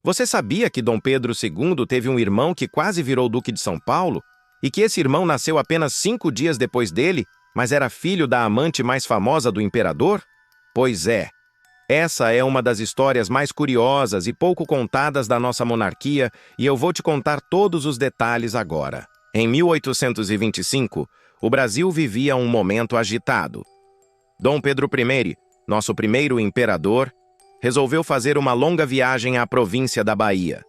Você sabia que Dom Pedro II teve um irmão que quase virou Duque de São Paulo? E que esse irmão nasceu apenas 5 dias depois dele, mas era filho da amante mais famosa do imperador? Pois é. Essa é uma das histórias mais curiosas e pouco contadas da nossa monarquia, e eu vou te contar todos os detalhes agora. Em 1825, o Brasil vivia um momento agitado. Dom Pedro I, nosso primeiro imperador, resolveu fazer uma longa viagem à província da Bahia.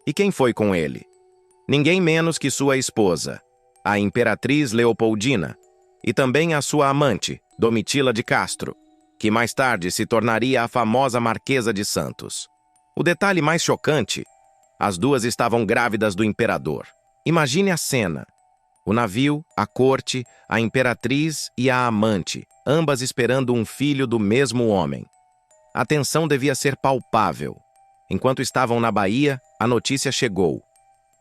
E quem foi com ele? Ninguém menos que sua esposa, a Imperatriz Leopoldina, e também a sua amante, Domitila de Castro, que mais tarde se tornaria a famosa Marquesa de Santos. O detalhe mais chocante: as duas estavam grávidas do imperador. Imagine a cena. O navio, a corte, a imperatriz e a amante, ambas esperando um filho do mesmo homem. A tensão devia ser palpável. Enquanto estavam na Bahia, a notícia chegou.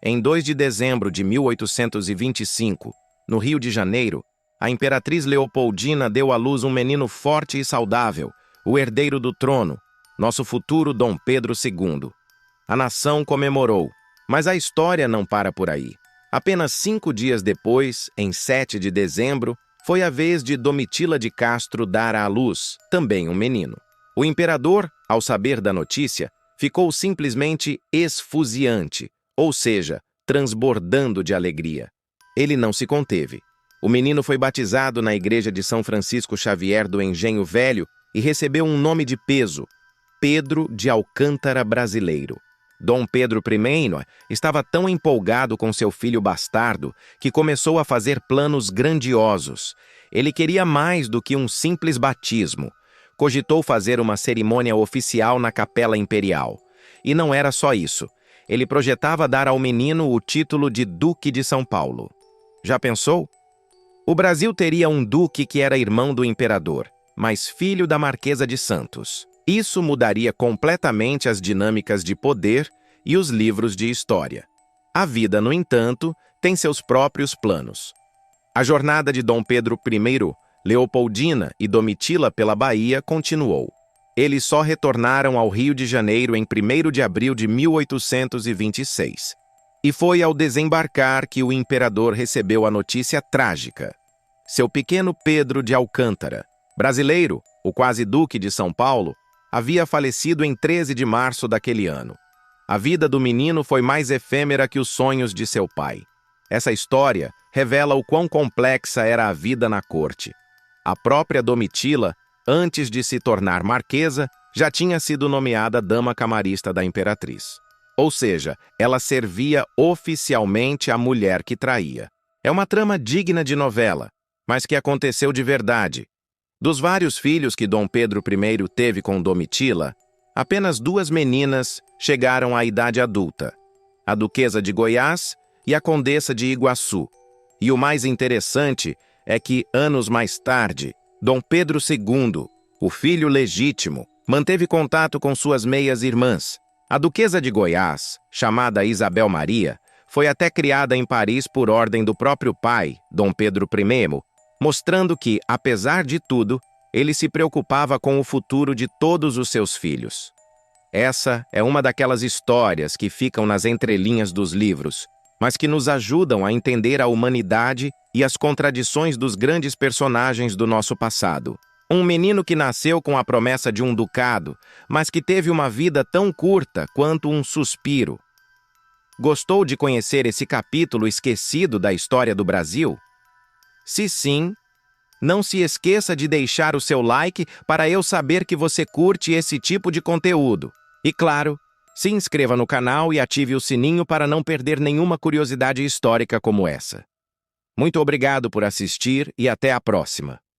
Em 2 de dezembro de 1825, no Rio de Janeiro, a Imperatriz Leopoldina deu à luz um menino forte e saudável, o herdeiro do trono, nosso futuro Dom Pedro II. A nação comemorou, mas a história não para por aí. Apenas 5 dias depois, em 7 de dezembro, foi a vez de Domitila de Castro dar à luz, também um menino. O imperador, ao saber da notícia, ficou simplesmente esfuziante, ou seja, transbordando de alegria. Ele não se conteve. O menino foi batizado na igreja de São Francisco Xavier do Engenho Velho e recebeu um nome de peso: Pedro de Alcântara Brasileiro. Dom Pedro I estava tão empolgado com seu filho bastardo que começou a fazer planos grandiosos. Ele queria mais do que um simples batismo. Cogitou fazer uma cerimônia oficial na Capela Imperial. E não era só isso. Ele projetava dar ao menino o título de Duque de São Paulo. Já pensou? O Brasil teria um duque que era irmão do imperador, mas filho da Marquesa de Santos. Isso mudaria completamente as dinâmicas de poder e os livros de história. A vida, no entanto, tem seus próprios planos. A jornada de Dom Pedro I, Leopoldina e Domitila pela Bahia continuou. Eles só retornaram ao Rio de Janeiro em 1º de abril de 1826. E foi ao desembarcar que o imperador recebeu a notícia trágica. Seu pequeno Pedro de Alcântara, brasileiro, o quase Duque de São Paulo, havia falecido em 13 de março daquele ano. A vida do menino foi mais efêmera que os sonhos de seu pai. Essa história revela o quão complexa era a vida na corte. A própria Domitila, antes de se tornar marquesa, já tinha sido nomeada dama camarista da imperatriz. Ou seja, ela servia oficialmente a mulher que traía. É uma trama digna de novela, mas que aconteceu de verdade. Dos vários filhos que Dom Pedro I teve com Domitila, apenas 2 meninas chegaram à idade adulta: a Duquesa de Goiás e a Condessa de Iguaçu. E o mais interessante é que, anos mais tarde, Dom Pedro II, o filho legítimo, manteve contato com suas meias-irmãs. A Duquesa de Goiás, chamada Isabel Maria, foi até criada em Paris por ordem do próprio pai, Dom Pedro I, mostrando que, apesar de tudo, ele se preocupava com o futuro de todos os seus filhos. Essa é uma daquelas histórias que ficam nas entrelinhas dos livros, mas que nos ajudam a entender a humanidade e as contradições dos grandes personagens do nosso passado. Um menino que nasceu com a promessa de um ducado, mas que teve uma vida tão curta quanto um suspiro. Gostou de conhecer esse capítulo esquecido da história do Brasil? Se sim, não se esqueça de deixar o seu like para eu saber que você curte esse tipo de conteúdo. E claro, se inscreva no canal e ative o sininho para não perder nenhuma curiosidade histórica como essa. Muito obrigado por assistir e até a próxima.